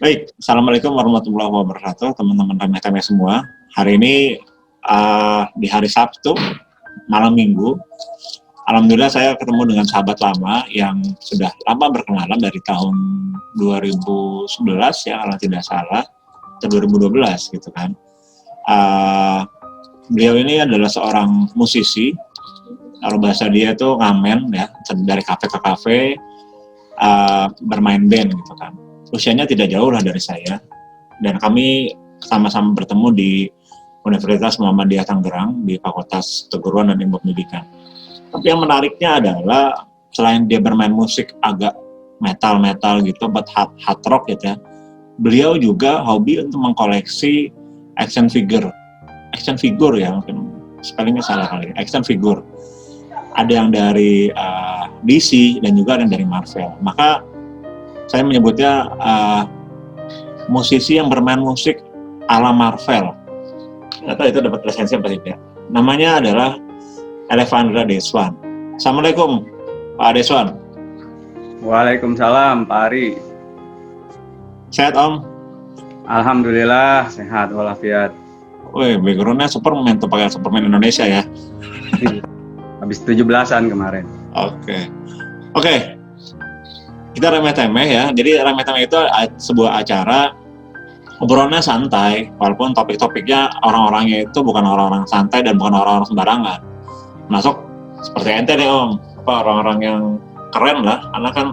Baik, Assalamualaikum warahmatullahi wabarakatuh, teman-teman remeh-temeh semua. Hari ini di hari Sabtu, malam Minggu. Alhamdulillah saya ketemu dengan sahabat lama yang sudah lama berkenalan dari tahun 2011 ya kalau tidak salah, atau 2012 gitu kan. Beliau ini adalah seorang musisi, kalau bahasa dia itu ngamen ya, dari kafe ke kafe, bermain band gitu kan. Usianya tidak jauh lah dari saya, dan kami sama-sama bertemu di Universitas Muhammadiyah Tangerang di Fakultas Keguruan dan Ilmu Pendidikan. Tapi yang menariknya adalah selain dia bermain musik agak metal gitu, buat hard rock gitu ya, beliau juga hobi untuk mengkoleksi action figure ya, mungkin spellingnya salah kali, action figure. Ada yang dari DC dan juga ada yang dari Marvel. Maka saya menyebutnya musisi yang bermain musik ala Marvel. Atau itu dapat lisensi apa tidak? Namanya adalah Elevandra Deswan. Assalamualaikum, Pak Deswan. Waalaikumsalam, Pak Ari. Sehat, Om? Alhamdulillah, sehat walafiat. Wih, background-nya Superman tuh, pakai Superman Indonesia ya. Habis 17-an kemarin. Oke. Kita remeh-temeh ya. Jadi remeh-temeh itu sebuah acara obrolannya santai, walaupun topik-topiknya orang-orangnya itu bukan orang-orang santai dan bukan orang-orang sembarangan. Masuk seperti ente nih Om, orang-orang yang keren lah, karena kan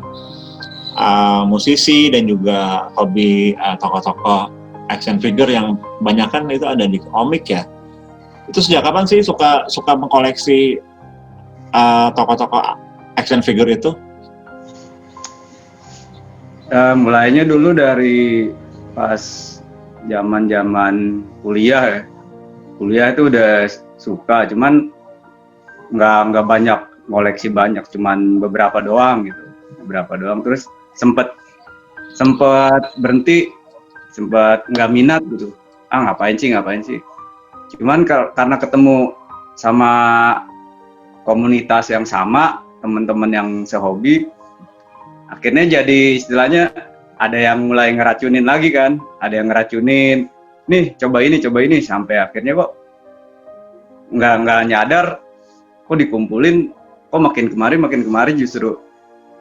musisi dan juga hobi tokoh-tokoh action figure yang kebanyakan itu ada di komik ya. Itu sejak kapan sih suka mengkoleksi tokoh-tokoh action figure itu? Mulainya dulu dari pas zaman kuliah ya. Kuliah itu udah suka, cuman nggak banyak koleksi banyak, cuman beberapa doang gitu. Terus sempet berhenti, sempet nggak minat gitu. Ngapain sih? Cuman karena ketemu sama komunitas yang sama, teman-teman yang sehobi, akhirnya jadi istilahnya ada yang mulai ngeracunin lagi kan, nih coba ini, sampai akhirnya kok nggak nyadar, kok dikumpulin, kok makin kemari justru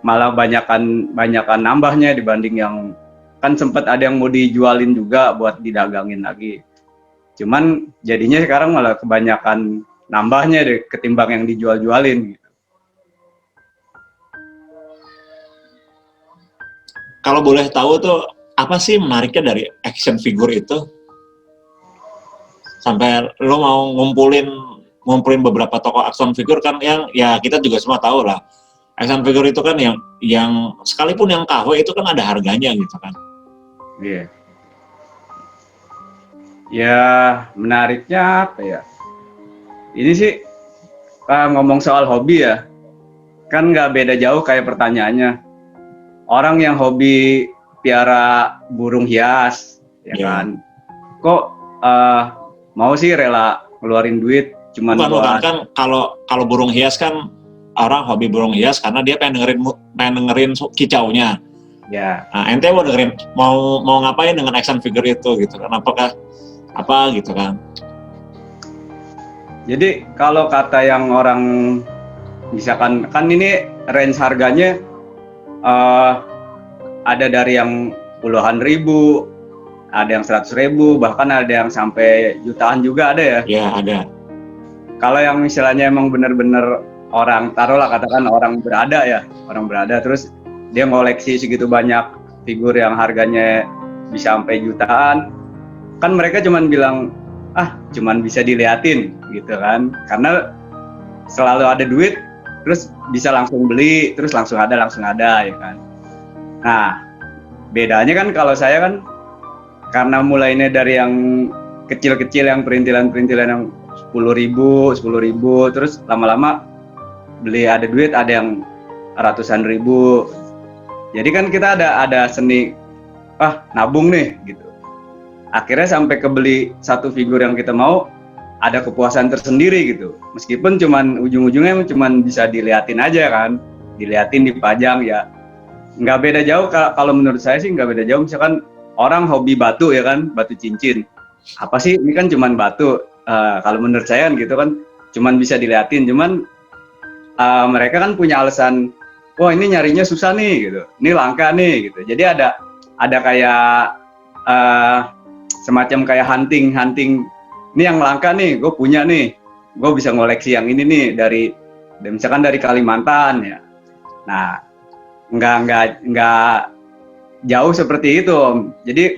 malah banyakan nambahnya dibanding yang kan sempat ada yang mau dijualin juga buat didagangin lagi. Cuman jadinya sekarang malah kebanyakan nambahnya deh ketimbang yang dijual-jualin gitu. Kalau boleh tahu tuh apa sih menariknya dari action figure itu? Sampai lo mau ngumpulin beberapa tokoh action figure kan, yang ya kita juga semua tahu lah. Action figure itu kan yang sekalipun yang KW itu kan ada harganya gitu kan. Iya. Ya menariknya apa ya? Ini sih ngomong soal hobi ya, kan nggak beda jauh kayak pertanyaannya. Orang yang hobi piara burung hias, ya kan? Kok mau sih rela ngeluarin duit cuman bukan kan kalau burung hias kan orang hobi burung hias karena dia pengen dengerin kicaunya. Ya. Nah, ente mau ngapain dengan action figure itu gitu kan? Apakah apa gitu kan? Jadi kalau kata yang orang misalkan kan ini range harganya ada dari yang puluhan ribu, ada yang 100.000, bahkan ada yang sampai jutaan juga ada ya? Iya ada. Kalau yang misalnya emang bener-bener orang, taruhlah katakan orang berada terus dia ngoleksi segitu banyak figur yang harganya bisa sampai jutaan, kan mereka cuman bilang, cuman bisa diliatin gitu kan, karena selalu ada duit, terus bisa langsung beli, terus langsung ada ya kan. Nah, bedanya kan kalau saya kan, karena mulainya dari yang kecil-kecil, yang perintilan yang 10.000, terus lama-lama beli ada duit, ada yang ratusan ribu. Jadi kan kita ada seni, nabung nih gitu. Akhirnya sampai kebeli satu figur yang kita mau, ada kepuasan tersendiri gitu. Meskipun ujung-ujungnya cuman bisa diliatin aja kan, diliatin, dipajang ya. Nggak beda jauh, kalau menurut saya sih nggak beda jauh. Misalkan orang hobi batu ya kan, batu cincin. Apa sih? Ini kan cuman batu. Kalau menurut saya kan gitu kan, cuman bisa diliatin. Cuman mereka kan punya alasan, wah ini nyarinya susah nih gitu, ini langka nih gitu. Jadi ada kayak semacam kayak hunting. Ini yang langka nih, gue punya nih, gue bisa ngoleksi yang ini nih misalkan dari Kalimantan ya. Nah, nggak jauh seperti itu, Om. Jadi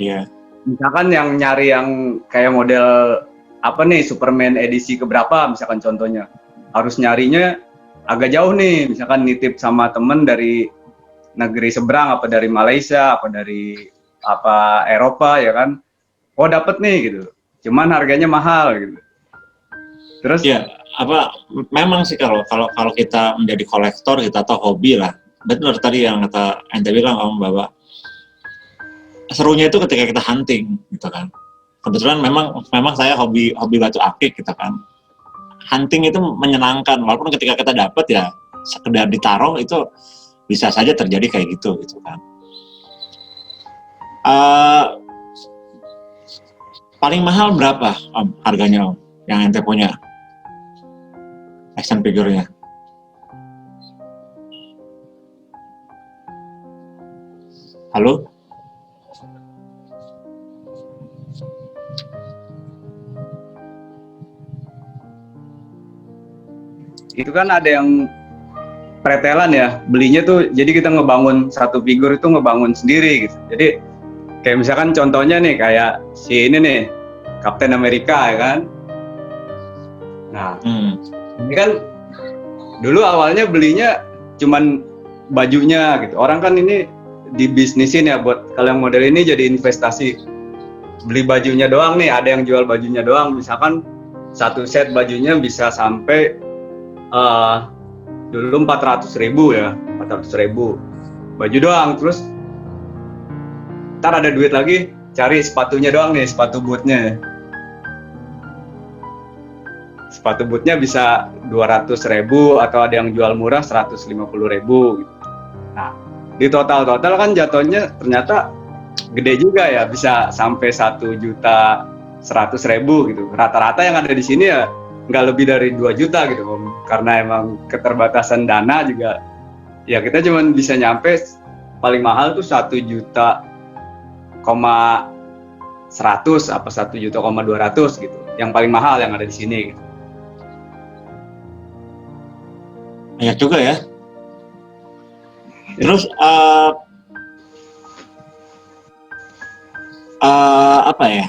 misalkan yang nyari yang kayak model apa nih, Superman edisi keberapa, misalkan contohnya, harus nyarinya agak jauh nih, misalkan nitip sama temen dari negeri seberang, apa dari Malaysia, apa dari apa Eropa ya kan, oh dapet nih gitu, cuman harganya mahal gitu. Terus ya memang sih kalau kita menjadi kolektor kita atau hobi lah, benar tadi yang kata ente bilang Om, bahwa serunya itu ketika kita hunting gitu kan. Kebetulan memang saya hobi batu akik gitu kan. Hunting itu menyenangkan, walaupun ketika kita dapat ya sekedar ditaruh, itu bisa saja terjadi kayak gitu kan. Paling mahal berapa Om harganya Om yang ente punya action figure-nya? Halo? itu kan ada yang pretelan ya, belinya tuh, jadi kita ngebangun satu figur itu ngebangun sendiri gitu. Jadi kayak misalkan contohnya nih kayak si ini nih, Captain America ya kan. Nah, ini kan dulu awalnya belinya cuman bajunya gitu. Orang kan ini dibisnisin ya, buat kalau yang model ini jadi investasi. Beli bajunya doang nih, ada yang jual bajunya doang. Misalkan satu set bajunya bisa sampai dulu 400.000 ya, 400.000 baju doang. Terus ntar ada duit lagi, cari sepatunya doang nih, sepatu bootnya. Sepatu bootnya bisa 200.000 atau ada yang jual murah 150.000 gitu. Nah, di total kan jatuhnya ternyata gede juga ya, bisa sampai 1.100.000 gitu. Rata-rata yang ada di sini ya nggak lebih dari 2 juta gitu Om. Karena emang keterbatasan dana juga, ya kita cuma bisa nyampe paling mahal tuh 1.100.000 apa 1.200.000 gitu, yang paling mahal yang ada di sini gitu. Banyak juga ya. Terus apa ya,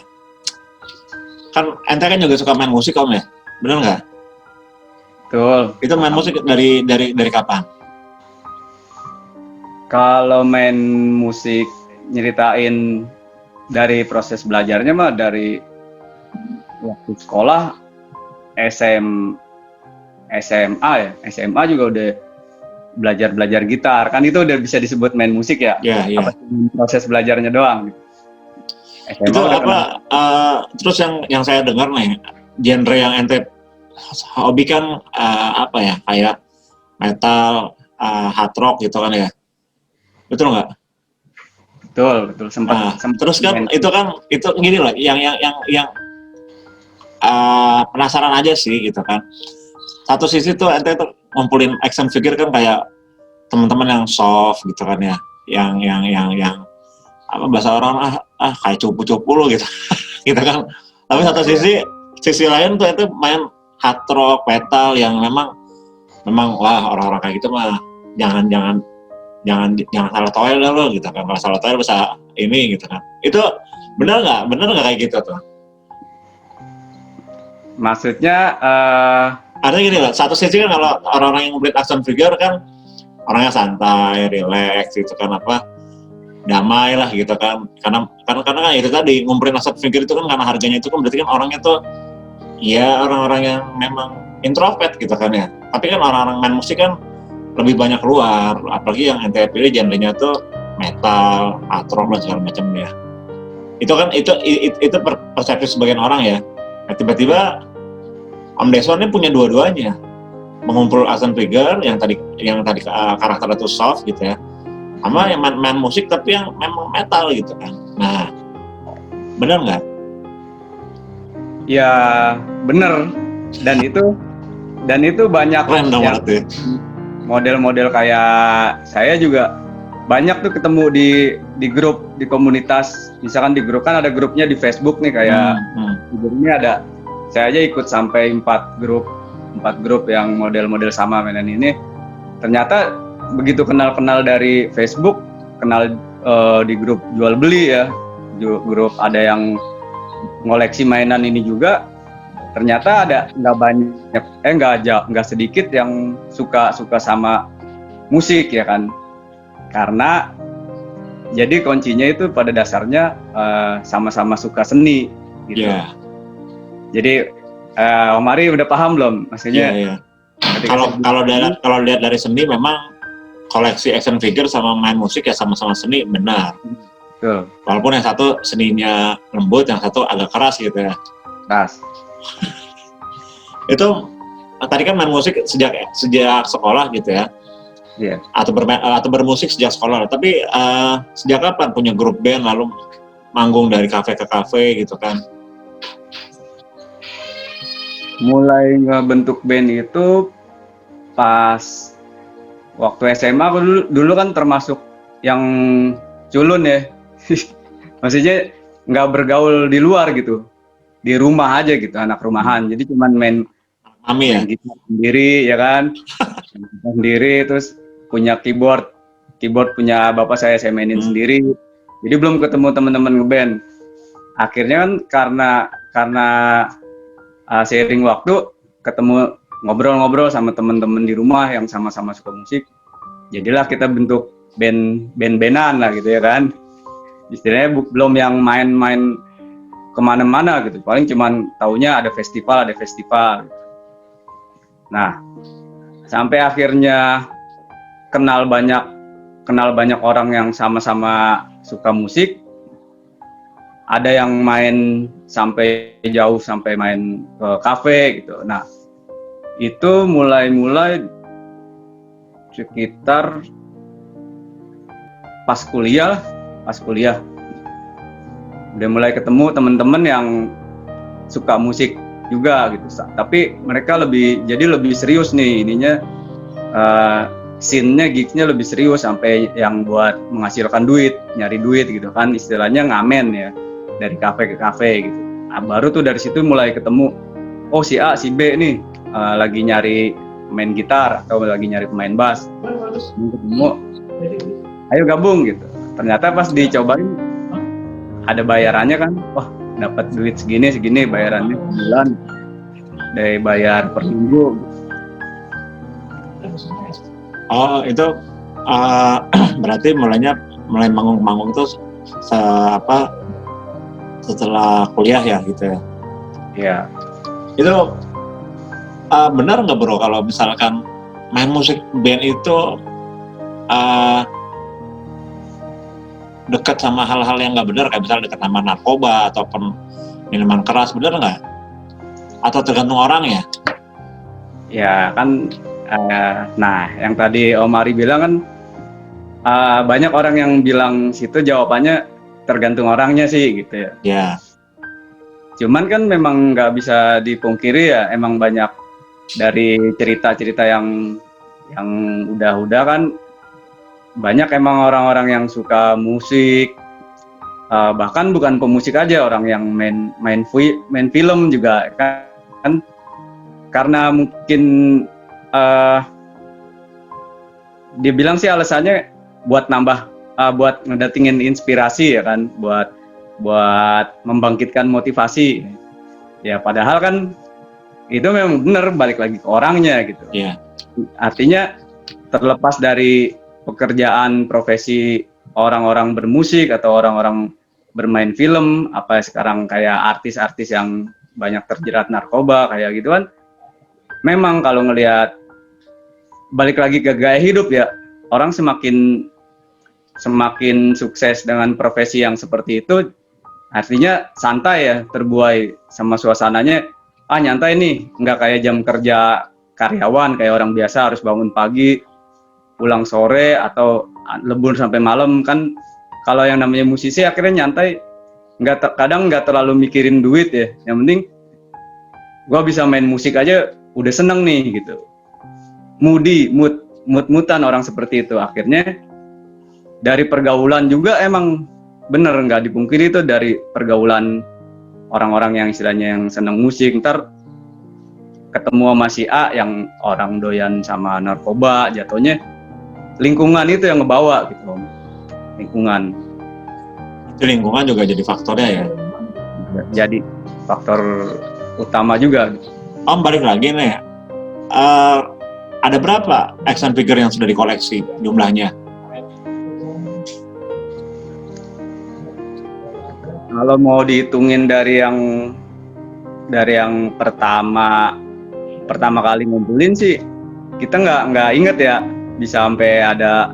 kan ente kan juga suka main musik Om ya, bener nggak? Betul. Itu main musik dari kapan? Kalau main musik nyeritain dari proses belajarnya mah dari waktu sekolah, SMA ya, SMA juga udah belajar gitar, kan itu udah bisa disebut main musik ya? Iya. Apa proses belajarnya doang? SMA itu apa? Terus yang saya dengar nih, genre yang ente hobi kan apa ya, kayak metal, hard rock gitu kan ya, betul nggak? Betul sempat. Terus kan itu gini loh, yang penasaran aja sih gitu kan. Satu sisi tuh ente tuh ngumpulin action figure kan kayak teman-teman yang soft gitu kan ya, yang apa bahasa orang kayak cupu-cupu lo gitu gitu kan. Tapi satu sisi lain tuh itu main hard rock, metal yang memang wah, orang-orang kayak gitu mah jangan salah toil lo gitu kan. Kalau salah toil bisa ini gitu kan. Itu benar nggak kayak gitu tuh? Maksudnya ada gini loh, satu sisi kan kalau orang-orang yang beli action figure kan orangnya santai, relax gitu kan, apa damai lah gitu kan. Karena kan itu tadi ngumpulin action figure itu kan karena harganya itu kan berarti kan orangnya tuh ya orang-orang yang memang introvert gitu kan ya. Tapi kan orang-orang main musik kan lebih banyak keluar, apalagi yang ente pilih genrenya tuh metal, hard rock dan segala macam ya. Itu kan itu persepsi sebagian orang ya. Nah, tiba-tiba Om Deswan ini punya dua-duanya, mengumpul action figure yang tadi karakter itu soft gitu ya, sama yang main musik tapi yang memang metal gitu kan. Nah, Benar nggak? Ya bener, dan itu banyak Keren dong yang berarti. model-model kayak saya juga banyak tuh ketemu di grup, di komunitas. Misalkan di grup, kan ada grupnya di Facebook nih, kayak di grup ini ada, saya aja ikut sampai 4 grup yang model-model sama mainan ini. Ternyata begitu kenal-kenal dari Facebook, kenal di grup jual beli ya, grup ada yang ngoleksi mainan ini juga. Ternyata ada nggak banyak, nggak sedikit yang suka sama musik ya kan. Karena jadi kuncinya itu pada dasarnya sama-sama suka seni gitu. Iya. Jadi Om Ari udah paham belum maksudnya? Iya. Kalau lihat dari seni, memang koleksi action figure sama main musik ya sama-sama seni, benar. Betul. Walaupun yang satu seninya lembut, yang satu agak keras gitu ya. Keras. Itu tadi kan main musik sejak sekolah gitu ya. Iya. Atau bermusik sejak sekolah. Tapi sejak kapan punya grup band lalu manggung dari kafe ke kafe gitu kan? Mulai ngebentuk band itu pas waktu SMA. Aku dulu kan termasuk yang culun ya. Maksudnya nggak bergaul di luar gitu, di rumah aja gitu, anak rumahan. Jadi cuman main gitar sendiri ya kan, sendiri, terus punya keyboard punya bapak saya mainin sendiri. Jadi belum ketemu teman-teman ngeband. Akhirnya kan karena seiring waktu ketemu, ngobrol-ngobrol sama teman-teman di rumah yang sama-sama suka musik, jadilah kita bentuk band-bandan lah gitu ya kan. Istilahnya belum yang main-main kemana-mana gitu, paling cuman taunya ada festival. Nah, sampai akhirnya kenal banyak orang yang sama-sama suka musik. Ada yang main sampai jauh, sampai main ke kafe gitu. Nah, itu mulai sekitar pas kuliah udah mulai ketemu teman-teman yang suka musik juga gitu. Tapi mereka lebih serius nih ininya, scene-nya, gigs-nya lebih serius, sampai yang buat menghasilkan duit, nyari duit gitu kan, istilahnya ngamen ya, dari kafe ke kafe gitu. Nah, baru tuh dari situ mulai ketemu, oh si A si B nih lagi nyari pemain gitar atau lagi nyari pemain bass, ketemu, ayo gabung gitu. Ternyata pas dicobain ada bayarannya kan, wah dapat duit segini bayarannya per bulan, dari bayar per minggu. Oh itu berarti mulai manggung itu setelah kuliah ya gitu ya? Iya. Itu benar nggak bro kalau misalkan main musik band itu dekat sama hal-hal yang nggak benar, kayak misalnya dekat sama narkoba ataupun minuman keras, benar nggak? Atau tergantung orang ya? Ya kan, nah yang tadi Om Ari bilang kan, banyak orang yang bilang situ jawabannya tergantung orangnya sih gitu ya. Ya. Cuman kan memang nggak bisa dipungkiri ya, emang banyak dari cerita-cerita yang udah kan, banyak emang orang-orang yang suka musik, bahkan bukan pemusik aja, orang yang main film juga kan, karena mungkin dia bilang sih alasannya buat buat ngedatingin inspirasi ya kan, buat membangkitkan motivasi ya. Padahal kan itu memang benar, balik lagi ke orangnya gitu. Yeah. Artinya terlepas dari pekerjaan profesi orang-orang bermusik atau orang-orang bermain film, apa sekarang kayak artis-artis yang banyak terjerat narkoba kayak gitu kan, memang kalau ngelihat balik lagi ke gaya hidup ya, orang semakin sukses dengan profesi yang seperti itu, artinya santai ya, terbuai sama suasananya, nyantai nih, nggak kayak jam kerja karyawan, kayak orang biasa harus bangun pagi, pulang sore, atau lembur sampai malam kan. Kalau yang namanya musisi akhirnya nyantai, kadang nggak terlalu mikirin duit ya. Yang penting gue bisa main musik aja udah seneng nih gitu. Mood-mutan orang seperti itu. Akhirnya dari pergaulan juga emang bener, nggak dipungkiri itu dari pergaulan orang-orang yang istilahnya yang seneng musik, ntar ketemu sama si A yang orang doyan sama narkoba, jatuhnya lingkungan itu yang ngebawa gitu. Lingkungan juga jadi faktornya ya. jadi faktor utama juga. Om balik lagi nih, ada berapa action figure yang sudah dikoleksi jumlahnya? Kalau mau dihitungin dari yang pertama kali ngumpulin sih, kita nggak inget ya, bisa sampai ada,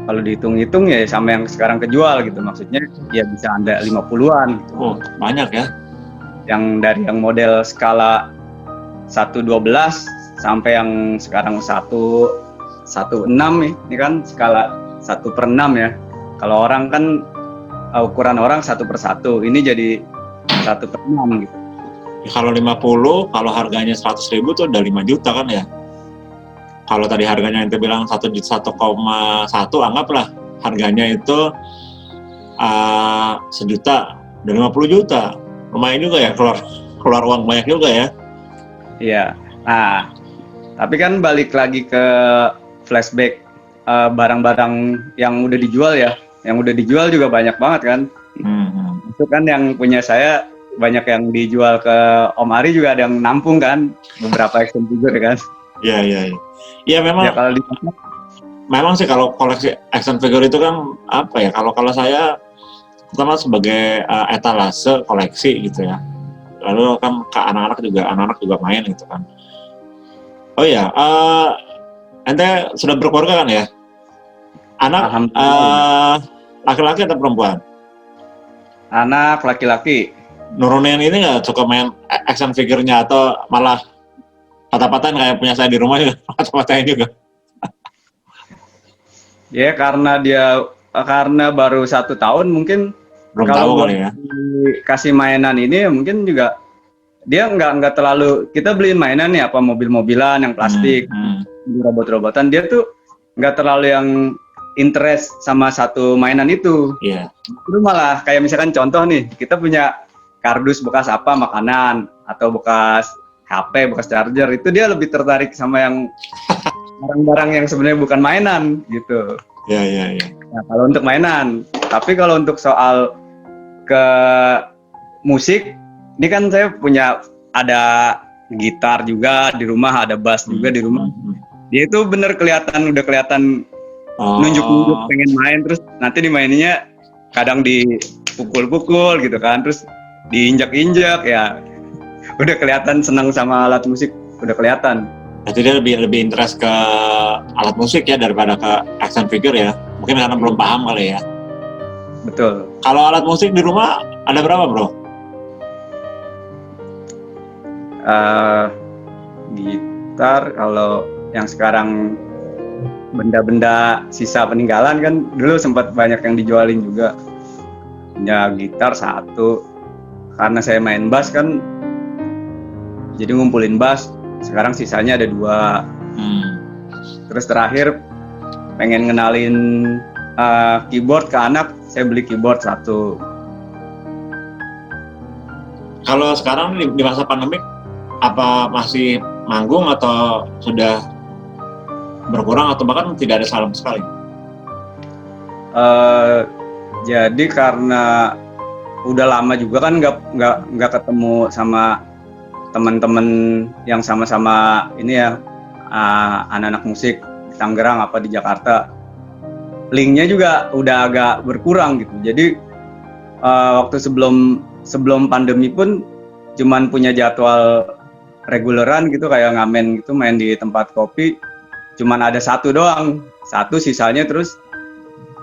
kalau dihitung-hitung ya sama yang sekarang kejual gitu, maksudnya ya bisa ada 50-an gitu. Oh, banyak ya. Yang dari yang model skala 1/12 sampai yang sekarang 1/6 nih, ini kan skala 1/6 ya. Kalau orang kan ukuran orang 1/1, ini jadi 1/6 gitu. Ya, kalau 50, kalau harganya 100.000 tuh udah 5 juta kan ya. Kalau tadi harganya ente bilang 1,1, anggaplah harganya itu 1 juta, udah 50 juta. Lumayan juga ya, keluar uang banyak juga ya. Iya. Nah, tapi kan balik lagi ke flashback, barang-barang yang udah dijual ya. Yang udah dijual juga banyak banget kan. Itu kan yang punya saya banyak yang dijual ke Om Ari, juga ada yang nampung kan, beberapa action figure kan. Iya. Iya memang. Ya, kalau memang sih kalau koleksi action figure itu kan apa ya? Kalau saya pertama sebagai etalase koleksi gitu ya. Lalu kan ke anak-anak juga main gitu kan. Oh ya, ente sudah berkeluarga kan ya? Anak laki-laki atau perempuan? Anak laki-laki. Nurunin ini nggak suka main action figure-nya atau malah patah-patahin kayak punya saya di rumah juga, patah-patahin juga? Ya karena baru 1 tahun mungkin. Belum kalau tahu kali ya. Kasih mainan ini ya mungkin juga dia nggak terlalu, kita beliin mainan nih apa mobil-mobilan yang plastik, robot-robotan, dia tuh nggak terlalu yang interest sama satu mainan itu. Iya. Itu malah kayak misalkan contoh nih, kita punya kardus bekas apa, makanan atau bekas HP, bekas charger, itu dia lebih tertarik sama yang barang-barang yang sebenarnya bukan mainan gitu. Iya. Nah, kalau untuk mainan, tapi kalau untuk soal ke musik, ini kan saya punya ada gitar juga di rumah, ada bass juga di rumah. Dia itu udah kelihatan nunjuk-nunjuk pengen main, terus nanti dimaininnya kadang dipukul-pukul gitu kan, terus diinjak-injak ya. Udah kelihatan senang sama alat musik, udah kelihatan. Jadi dia lebih interest ke alat musik ya daripada ke action figure ya. Mungkin karena belum paham kali ya. Betul. Kalau alat musik di rumah ada berapa, Bro? Gitar, kalau yang sekarang benda-benda sisa peninggalan kan dulu sempat banyak yang dijualin juga. Punya gitar 1, karena saya main bass kan, jadi ngumpulin bass. Sekarang sisanya ada 2. Terus terakhir pengen ngenalin keyboard ke anak, saya beli keyboard 1. Kalau sekarang di masa pandemik, apa masih manggung atau sudah berkurang atau bahkan tidak ada sama sekali? Jadi karena udah lama juga kan nggak ketemu sama teman-teman yang sama-sama ini ya, anak-anak musik di Tangerang apa di Jakarta, linknya juga udah agak berkurang gitu. Jadi waktu sebelum pandemi pun cuman punya jadwal reguleran gitu, kayak ngamen gitu, main di tempat kopi, cuman ada 1 doang, 1, sisanya terus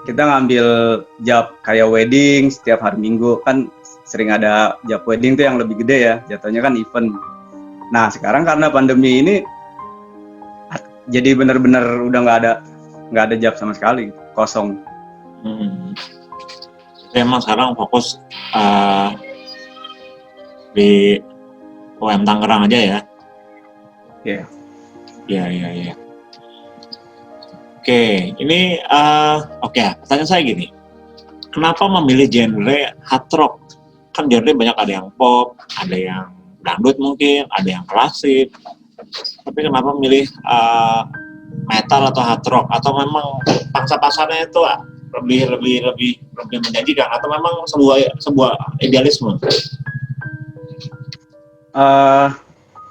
kita ngambil job kayak wedding setiap hari Minggu, kan sering ada job wedding tuh yang lebih gede ya, jatuhnya kan event. Nah sekarang karena pandemi ini jadi benar-benar udah nggak ada job sama sekali, kosong. Saya emang sekarang fokus di UM Tangerang aja ya. Oke. Iya. Oke, ini pertanyaan saya gini. Kenapa memilih genre hard rock? Kan genre banyak, ada yang pop, ada yang dangdut mungkin, ada yang klasik. Tapi kenapa memilih metal atau hard rock? Atau memang pangsa pasarnya itu lebih menjanjikan? Atau memang sebuah idealisme?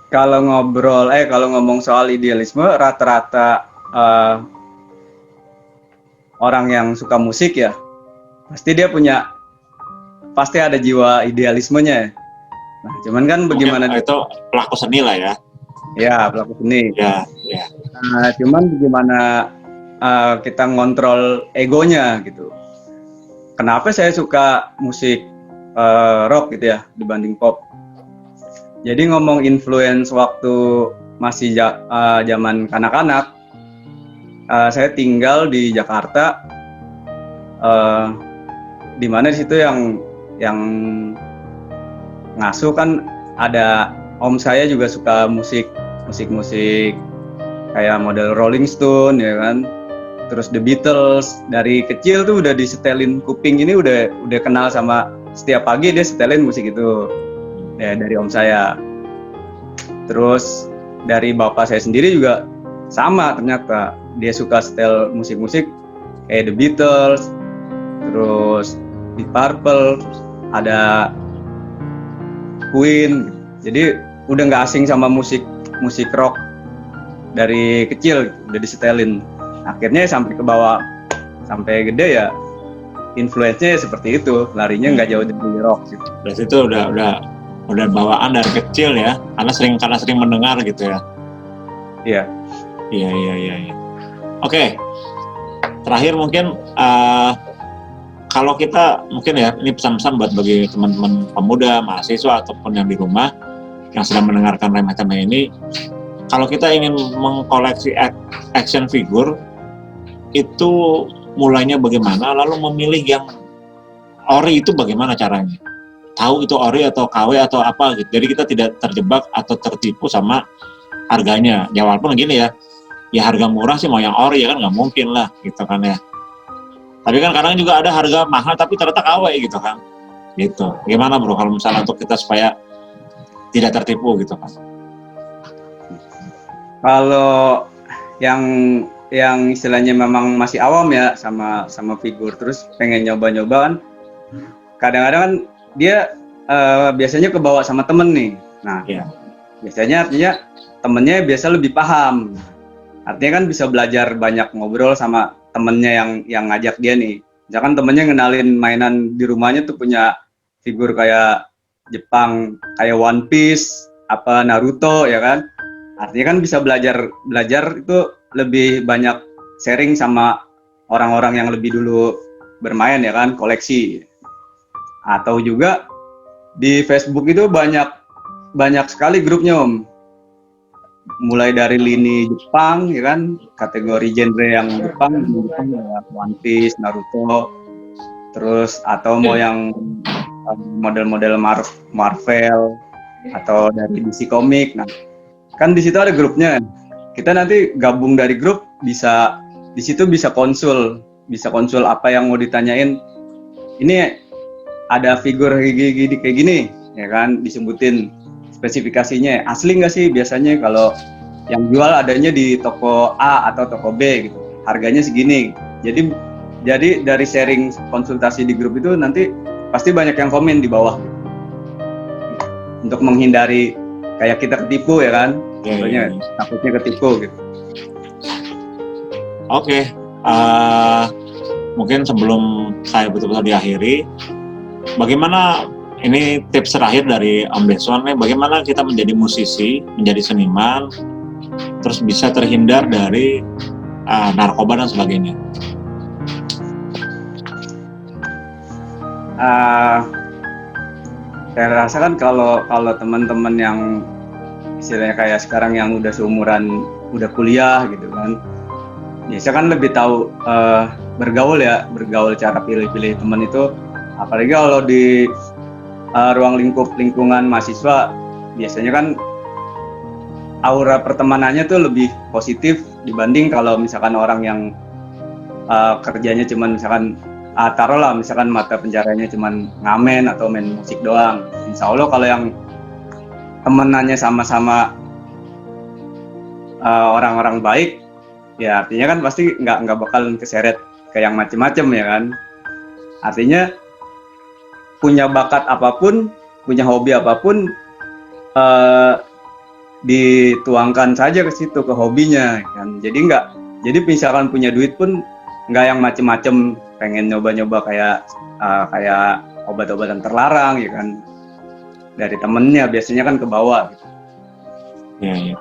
Kalau ngomong soal idealisme, rata-rata orang yang suka musik ya, pasti ada jiwa idealismenya. Nah, cuman kan bagaimana itu pelaku seni lah ya. Ya, pelaku seni. Ya. Cuman bagaimana kita ngontrol egonya gitu. Kenapa saya suka musik rock gitu ya dibanding pop? Jadi ngomong influence waktu masih zaman kanak-kanak, saya tinggal di Jakarta, di mana di situ yang ngasuh kan ada om saya juga suka musik kayak model Rolling Stone ya kan, terus The Beatles. Dari kecil tuh udah disetelin kuping ini, udah kenal sama, setiap pagi dia setelin musik itu ya, dari om saya. Terus dari bapak saya sendiri juga sama, ternyata dia suka setel musik-musik kayak The Beatles, terus Deep Purple, ada Queen. Jadi udah nggak asing sama musik rock dari kecil, udah disetelin. Akhirnya sampai ke bawah, sampai gede ya, influence-nya seperti itu, larinya nggak jauh dari rock gitu. Berarti itu udah bawaan dari kecil ya, karena sering mendengar gitu ya. Iya. Oke. Terakhir mungkin kalau kita mungkin ya, ini pesan-pesan buat bagi teman-teman pemuda, mahasiswa ataupun yang di rumah yang sedang mendengarkan Remeh Temeh ini, kalau kita ingin mengkoleksi action figure itu mulainya bagaimana, lalu memilih yang ori itu bagaimana caranya? Tahu itu ori atau KW atau apa gitu. Jadi kita tidak terjebak atau tertipu sama harganya. Ya walaupun gini ya harga murah sih mau yang ori ya kan nggak mungkin lah gitu kan ya. Tapi kan kadang juga ada harga mahal tapi ternyata KW gitu kan. Gitu. Gimana bro kalau misalnya untuk kita supaya tidak tertipu gitu kan? Kalau yang istilahnya memang masih awam ya sama figur, terus pengen nyoba-nyoba kan, kadang-kadang kan dia biasanya kebawa sama temen nih. Nah, biasanya artinya temennya biasa lebih paham. Artinya kan bisa belajar banyak, ngobrol sama temennya yang ngajak dia nih. Misalkan temennya ngenalin mainan di rumahnya tuh punya figur kayak Jepang, kayak One Piece, apa Naruto ya kan. Artinya kan bisa belajar itu lebih banyak sharing sama orang-orang yang lebih dulu bermain ya kan, koleksi. Atau juga di Facebook itu banyak sekali grupnya om. Mulai dari lini Jepang ya kan, kategori genre yang Jepang ya, One Piece, Naruto, terus atau mau yang model-model Marvel atau dari DC Comic. Nah, kan di situ ada grupnya. Kita nanti gabung dari grup, bisa di situ bisa konsul apa yang mau ditanyain. Ini ada figur kayak gini ya kan, disebutin spesifikasinya asli nggak sih. Biasanya kalau yang jual adanya di toko A atau toko B gitu, harganya segini. Jadi dari sharing konsultasi di grup itu nanti pasti banyak yang komen di bawah untuk menghindari kayak kita ketipu ya kan. Contohnya takutnya ketipu gitu. Oke. Mungkin sebelum saya betul-betul diakhiri, bagaimana ini tips terakhir dari Om Deswan, bagaimana kita menjadi musisi, menjadi seniman, terus bisa terhindar dari narkoba dan sebagainya? Saya rasa kan kalau teman-teman yang istilahnya kayak sekarang yang udah seumuran, udah kuliah gitu kan, biasa kan lebih tahu bergaul cara pilih-pilih teman itu Apalagi kalau di ruang lingkungan mahasiswa, biasanya kan aura pertemanannya tuh lebih positif dibanding kalau misalkan orang yang kerjanya cuman misalkan taruhlah misalkan mata pencahariannya cuman ngamen atau main musik doang. Insya Allah kalau yang temenannya sama-sama orang-orang baik, ya artinya kan pasti nggak bakal keseret ke yang macem-macem ya kan. Artinya punya bakat apapun, punya hobi apapun, dituangkan saja ke situ, ke hobinya kan. Jadi misalkan punya duit pun nggak yang macem-macem pengen nyoba-nyoba kayak obat-obatan terlarang ya kan, dari temennya biasanya kan ke bawah gitu. Ya.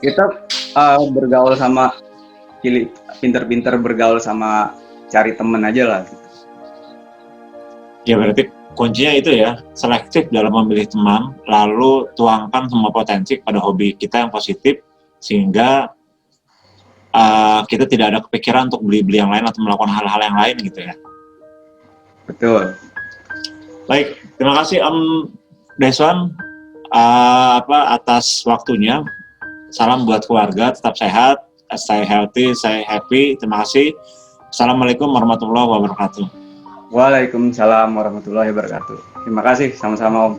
Kita bergaul sama pinter-pinter bergaul sama, cari temen aja lah gitu. Ya berarti kuncinya itu ya, selektif dalam memilih teman, lalu tuangkan semua potensi pada hobi kita yang positif, sehingga kita tidak ada kepikiran untuk beli-beli yang lain atau melakukan hal-hal yang lain gitu ya. Betul. Baik, terima kasih Om Deswan atas waktunya. Salam buat keluarga, tetap sehat, stay healthy, stay happy. Terima kasih. Assalamualaikum warahmatullahi wabarakatuh. Waalaikumsalam warahmatullahi wabarakatuh. Terima kasih, sama-sama Om.